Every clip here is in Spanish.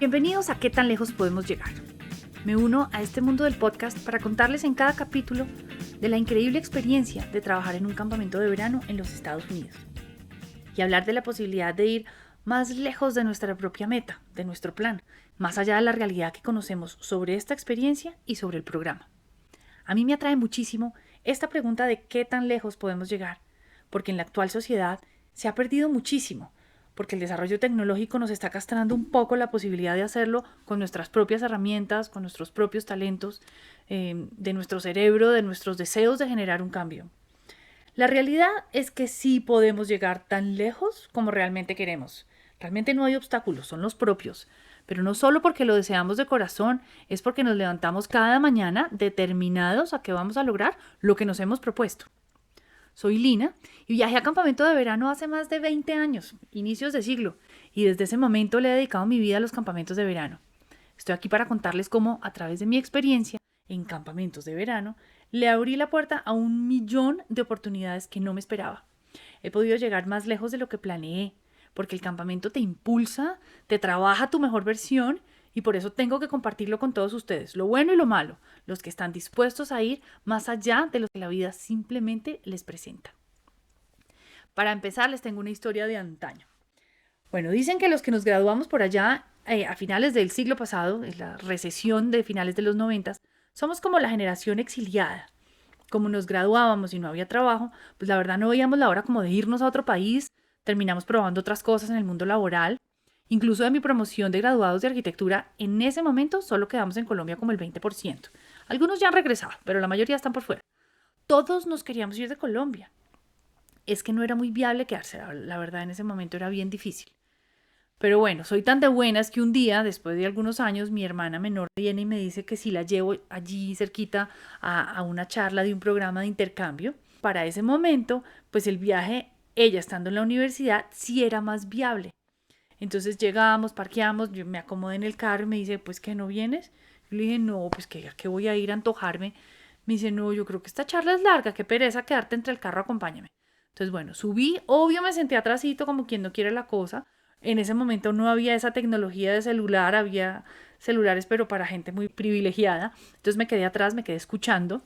Bienvenidos a ¿Qué tan lejos podemos llegar? Me uno a este mundo del podcast para contarles en cada capítulo de la increíble experiencia de trabajar en un campamento de verano en los Estados Unidos y hablar de la posibilidad de ir más lejos de nuestra propia meta, de nuestro plan, más allá de la realidad que conocemos sobre esta experiencia y sobre el programa. A mí me atrae muchísimo esta pregunta de qué tan lejos podemos llegar, porque en la actual sociedad se ha perdido muchísimo, porque el desarrollo tecnológico nos está castrando un poco la posibilidad de hacerlo con nuestras propias herramientas, con nuestros propios talentos, de nuestro cerebro, de nuestros deseos de generar un cambio. La realidad es que sí podemos llegar tan lejos como realmente queremos. Realmente no hay obstáculos, son los propios. Pero no solo porque lo deseamos de corazón, es porque nos levantamos cada mañana determinados a que vamos a lograr lo que nos hemos propuesto. Soy Lina y viajé a campamento de verano hace más de 20 años, inicios de siglo, y desde ese momento le he dedicado mi vida a los campamentos de verano. Estoy aquí para contarles cómo, a través de mi experiencia en campamentos de verano, le abrí la puerta a 1.000.000 de oportunidades que no me esperaba. He podido llegar más lejos de lo que planeé, porque el campamento te impulsa, te trabaja tu mejor versión y por eso tengo que compartirlo con todos ustedes, lo bueno y lo malo, los que están dispuestos a ir más allá de lo que la vida simplemente les presenta. Para empezar, les tengo una historia de antaño. Bueno, dicen que los que nos graduamos por allá a finales del siglo pasado, en la recesión de finales de los 90, somos como la generación exiliada. Como nos graduábamos y no había trabajo, pues la verdad no veíamos la hora como de irnos a otro país, terminamos probando otras cosas en el mundo laboral. Incluso de mi promoción de graduados de arquitectura, en ese momento solo quedamos en Colombia como el 20%. Algunos ya han regresado, pero la mayoría están por fuera. Todos nos queríamos ir de Colombia. Es que no era muy viable quedarse, la verdad en ese momento era bien difícil. Pero bueno, soy tan de buenas que un día, después de algunos años, mi hermana menor viene y me dice que si la llevo allí cerquita a una charla de un programa de intercambio. Para ese momento, pues el viaje, ella estando en la universidad, sí era más viable. Entonces llegamos, parqueamos, yo me acomodé en el carro y me dice, pues ¿que no vienes? Yo le dije, no, pues que voy a ir a antojarme. Me dice, no, yo creo que esta charla es larga, qué pereza quedarte entre el carro, acompáñame. Entonces, bueno, subí, obvio me senté atrásito como quien no quiere la cosa. En ese momento no había esa tecnología de celular, había celulares, pero para gente muy privilegiada. Entonces me quedé atrás, me quedé escuchando.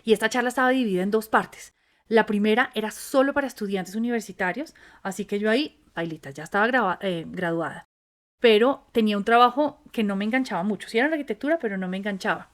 Y esta charla estaba dividida en dos partes. La primera era solo para estudiantes universitarios, así que yo ahí, bailita, ya estaba graduada. Pero tenía un trabajo que no me enganchaba mucho. Sí era en arquitectura, pero no me enganchaba.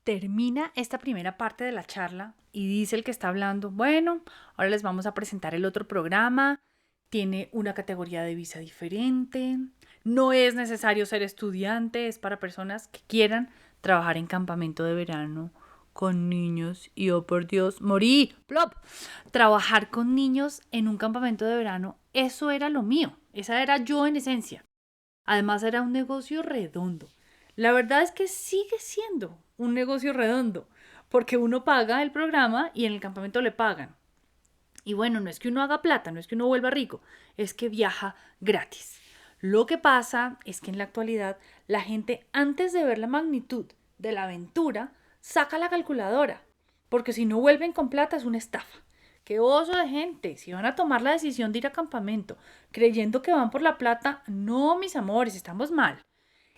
Termina esta primera parte de la charla y dice el que está hablando, bueno, ahora les vamos a presentar el otro programa. Tiene una categoría de visa diferente. No es necesario ser estudiante, es para personas que quieran trabajar en campamento de verano con niños. Y oh por Dios, morí, plop. Trabajar con niños en un campamento de verano, eso era lo mío. Esa era yo en esencia. Además era un negocio redondo. La verdad es que sigue siendo un negocio redondo, porque uno paga el programa y en el campamento le pagan. Y bueno, no es que uno haga plata, no es que uno vuelva rico, es que viaja gratis. Lo que pasa es que en la actualidad la gente, antes de ver la magnitud de la aventura, saca la calculadora, porque si no vuelven con plata es una estafa. ¡Qué oso de gente! Si van a tomar la decisión de ir a campamento creyendo que van por la plata, no, mis amores, estamos mal.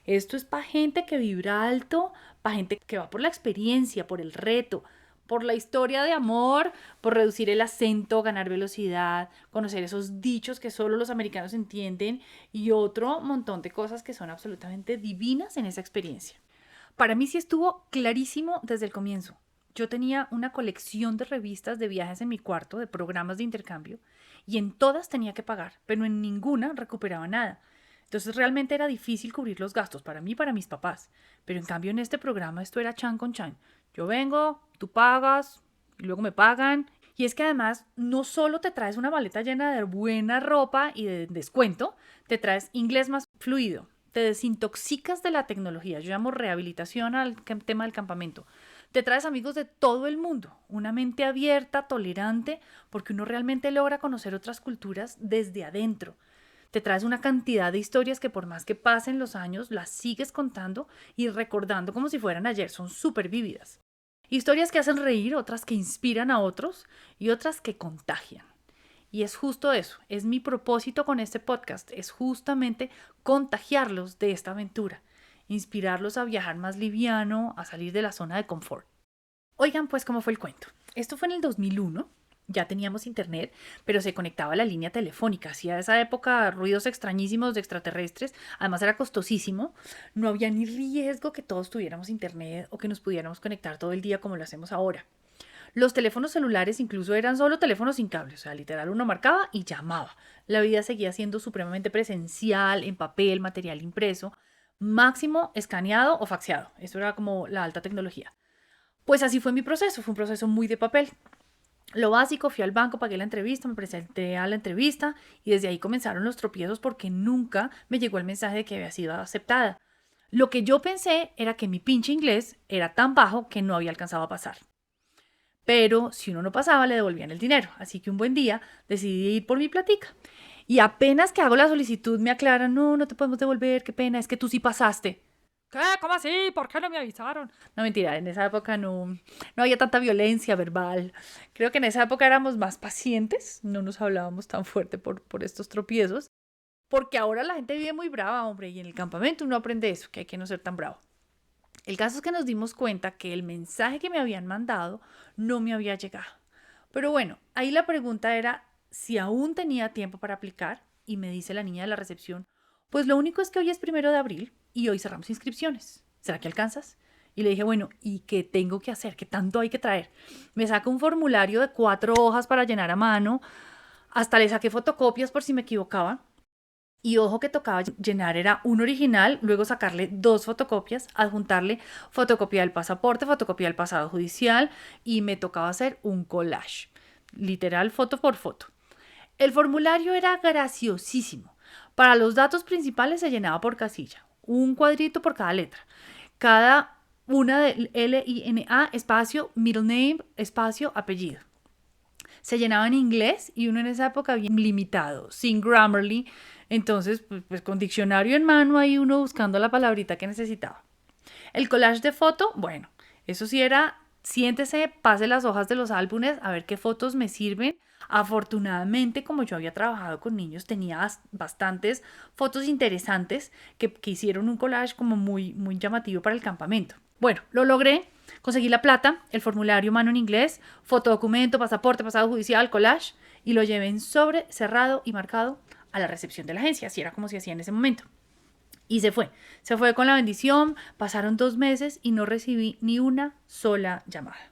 Esto es para gente que vibra alto, para gente que va por la experiencia, por el reto, por la historia de amor, por reducir el acento, ganar velocidad, conocer esos dichos que solo los americanos entienden y otro montón de cosas que son absolutamente divinas en esa experiencia. Para mí sí estuvo clarísimo desde el comienzo. Yo tenía una colección de revistas de viajes en mi cuarto, de programas de intercambio, y en todas tenía que pagar, pero en ninguna recuperaba nada. Entonces realmente era difícil cubrir los gastos para mí y para mis papás. Pero en cambio en este programa esto era chan con chan. Yo vengo, tú pagas, y luego me pagan. Y es que además no solo te traes una maleta llena de buena ropa y de descuento, te traes inglés más fluido. Te desintoxicas de la tecnología. Yo llamo rehabilitación al tema del campamento. Te traes amigos de todo el mundo, una mente abierta, tolerante, porque uno realmente logra conocer otras culturas desde adentro. Te traes una cantidad de historias que por más que pasen los años, las sigues contando y recordando como si fueran ayer. Son súper vívidas. Historias que hacen reír, otras que inspiran a otros y otras que contagian. Y es justo eso, es mi propósito con este podcast, es justamente contagiarlos de esta aventura, inspirarlos a viajar más liviano, a salir de la zona de confort. Oigan, pues, ¿cómo fue el cuento? Esto fue en el 2001, ya teníamos internet, pero se conectaba a la línea telefónica. Hacía esa época ruidos extrañísimos de extraterrestres, además era costosísimo, no había ni riesgo que todos tuviéramos internet o que nos pudiéramos conectar todo el día como lo hacemos ahora. Los teléfonos celulares incluso eran solo teléfonos sin cable, o sea, literal uno marcaba y llamaba. La vida seguía siendo supremamente presencial, en papel, material impreso, máximo escaneado o faxeado. Eso era como la alta tecnología. Pues así fue mi proceso, fue un proceso muy de papel. Lo básico, fui al banco, pagué la entrevista, me presenté a la entrevista y desde ahí comenzaron los tropiezos porque nunca me llegó el mensaje de que había sido aceptada. Lo que yo pensé era que mi pinche inglés era tan bajo que no había alcanzado a pasar. Pero si uno no pasaba, le devolvían el dinero. Así que un buen día decidí ir por mi platica. Y apenas que hago la solicitud me aclaran, no, no te podemos devolver, qué pena, es que tú sí pasaste. ¿Qué? ¿Cómo así? ¿Por qué no me avisaron? No, mentira, en esa época no había tanta violencia verbal. Creo que en esa época éramos más pacientes, no nos hablábamos tan fuerte por estos tropiezos. Porque ahora la gente vive muy brava, hombre, y en el campamento uno aprende eso, que hay que no ser tan bravo. El caso es que nos dimos cuenta que el mensaje que me habían mandado no me había llegado. Pero bueno, ahí la pregunta era si aún tenía tiempo para aplicar y me dice la niña de la recepción, pues lo único es que hoy es 1 de abril y hoy cerramos inscripciones. ¿Será que alcanzas? Y le dije, bueno, ¿y qué tengo que hacer? ¿Qué tanto hay que traer? Me saca un formulario de 4 hojas para llenar a mano. Hasta le saqué fotocopias por si me equivocaba. Y ojo que tocaba llenar era un original, luego sacarle 2 fotocopias, adjuntarle fotocopia del pasaporte, fotocopia del pasado judicial y me tocaba hacer un collage, literal foto por foto. El formulario era graciosísimo. Para los datos principales se llenaba por casilla, un cuadrito por cada letra. Cada una de LINA, espacio, middle name, espacio, apellido. Se llenaba en inglés y uno en esa época bien limitado, sin Grammarly. Entonces, pues con diccionario en mano ahí uno buscando la palabrita que necesitaba. El collage de foto, bueno, eso sí era, siéntese, pase las hojas de los álbumes a ver qué fotos me sirven. Afortunadamente, como yo había trabajado con niños, tenía bastantes fotos interesantes que hicieron un collage como muy, muy llamativo para el campamento. Bueno, lo logré. Conseguí la plata, el formulario mano en inglés, fotodocumento, pasaporte, pasado judicial, collage y lo llevé en sobre, cerrado y marcado a la recepción de la agencia. Así era como se hacía en ese momento. Y se fue con la bendición, pasaron 2 meses y no recibí ni una sola llamada.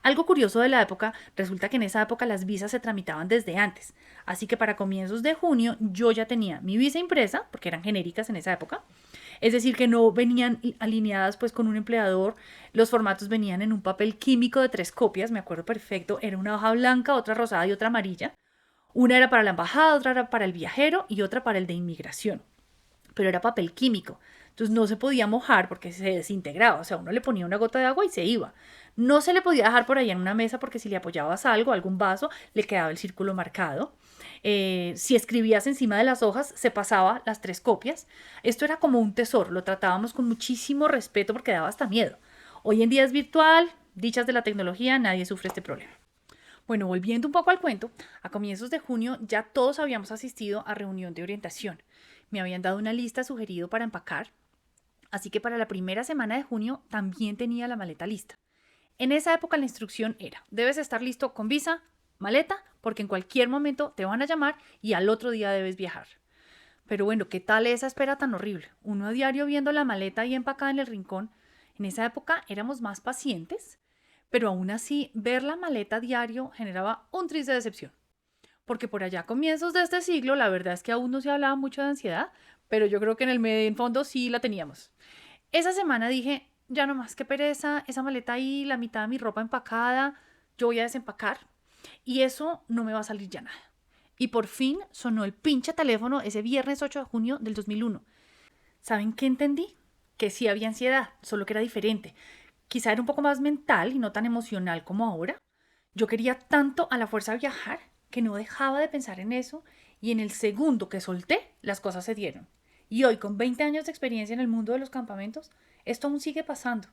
Algo curioso de la época, resulta que en esa época las visas se tramitaban desde antes, así que para comienzos de junio yo ya tenía mi visa impresa, porque eran genéricas en esa época, es decir que no venían alineadas pues con un empleador, los formatos venían en un papel químico de 3 copias, me acuerdo perfecto, era una hoja blanca, otra rosada y otra amarilla, una era para la embajada, otra era para el viajero y otra para el de inmigración, pero era papel químico. Entonces no se podía mojar porque se desintegraba, o sea, uno le ponía una gota de agua y se iba. No se le podía dejar por ahí en una mesa porque si le apoyabas algo, algún vaso, le quedaba el círculo marcado. Si escribías encima de las hojas, se pasaba las 3 copias. Esto era como un tesoro, lo tratábamos con muchísimo respeto porque daba hasta miedo. Hoy en día es virtual, dichas de la tecnología, nadie sufre este problema. Bueno, volviendo un poco al cuento, a comienzos de junio ya todos habíamos asistido a reunión de orientación. Me habían dado una lista sugerido para empacar, así que para la primera semana de junio también tenía la maleta lista. En esa época la instrucción era, debes estar listo con visa, maleta, porque en cualquier momento te van a llamar y al otro día debes viajar. Pero bueno, ¿qué tal esa espera tan horrible? Uno a diario viendo la maleta ahí empacada en el rincón. En esa época éramos más pacientes, pero aún así ver la maleta a diario generaba un triste decepción. Porque por allá a comienzos de este siglo, la verdad es que aún no se hablaba mucho de ansiedad, pero yo creo que en fondo sí la teníamos. Esa semana dije, ya no más, qué pereza, esa maleta ahí, la mitad de mi ropa empacada, yo voy a desempacar y eso no me va a salir ya nada. Y por fin sonó el pinche teléfono ese viernes 8 de junio del 2001. ¿Saben qué entendí? Que sí había ansiedad, solo que era diferente. Quizá era un poco más mental y no tan emocional como ahora. Yo quería tanto a la fuerza viajar que no dejaba de pensar en eso y en el segundo que solté, las cosas se dieron. Y hoy, con 20 años de experiencia en el mundo de los campamentos, esto aún sigue pasando.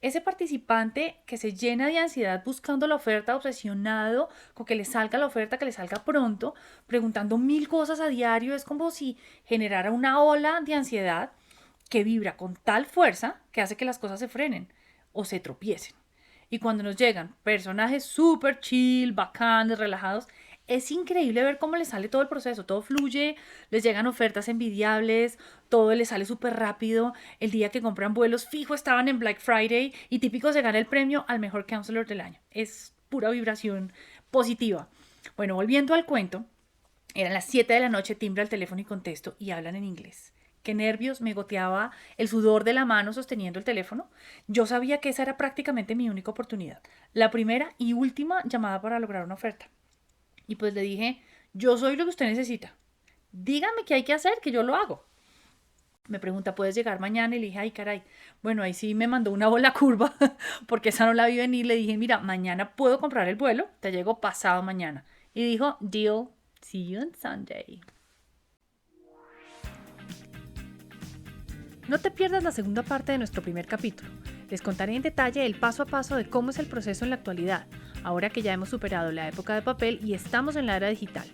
Ese participante que se llena de ansiedad buscando la oferta, obsesionado con que le salga la oferta, que le salga pronto, preguntando 1000 cosas a diario, es como si generara una ola de ansiedad que vibra con tal fuerza que hace que las cosas se frenen o se tropiecen. Y cuando nos llegan personajes súper chill, bacanes, relajados, es increíble ver cómo les sale todo el proceso, todo fluye, les llegan ofertas envidiables, todo les sale súper rápido. El día que compran vuelos fijo estaban en Black Friday y típico se gana el premio al mejor counselor del año. Es pura vibración positiva. Bueno, volviendo al cuento, eran las 7 de la noche, timbra el teléfono y contesto y hablan en inglés. Qué nervios, me goteaba el sudor de la mano sosteniendo el teléfono. Yo sabía que esa era prácticamente mi única oportunidad. La primera y última llamada para lograr una oferta. Y pues le dije, yo soy lo que usted necesita. Dígame qué hay que hacer, que yo lo hago. Me pregunta, ¿puedes llegar mañana? Y le dije, ay, caray. Bueno, ahí sí me mandó una bola curva, porque esa no la vi venir. Le dije, mira, mañana puedo comprar el vuelo, te llego pasado mañana. Y dijo, deal, see you on Sunday. No te pierdas la segunda parte de nuestro primer capítulo. Les contaré en detalle el paso a paso de cómo es el proceso en la actualidad, ahora que ya hemos superado la época de papel y estamos en la era digital.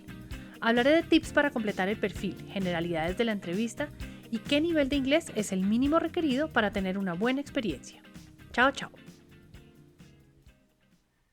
Hablaré de tips para completar el perfil, generalidades de la entrevista y qué nivel de inglés es el mínimo requerido para tener una buena experiencia. Chao, chao.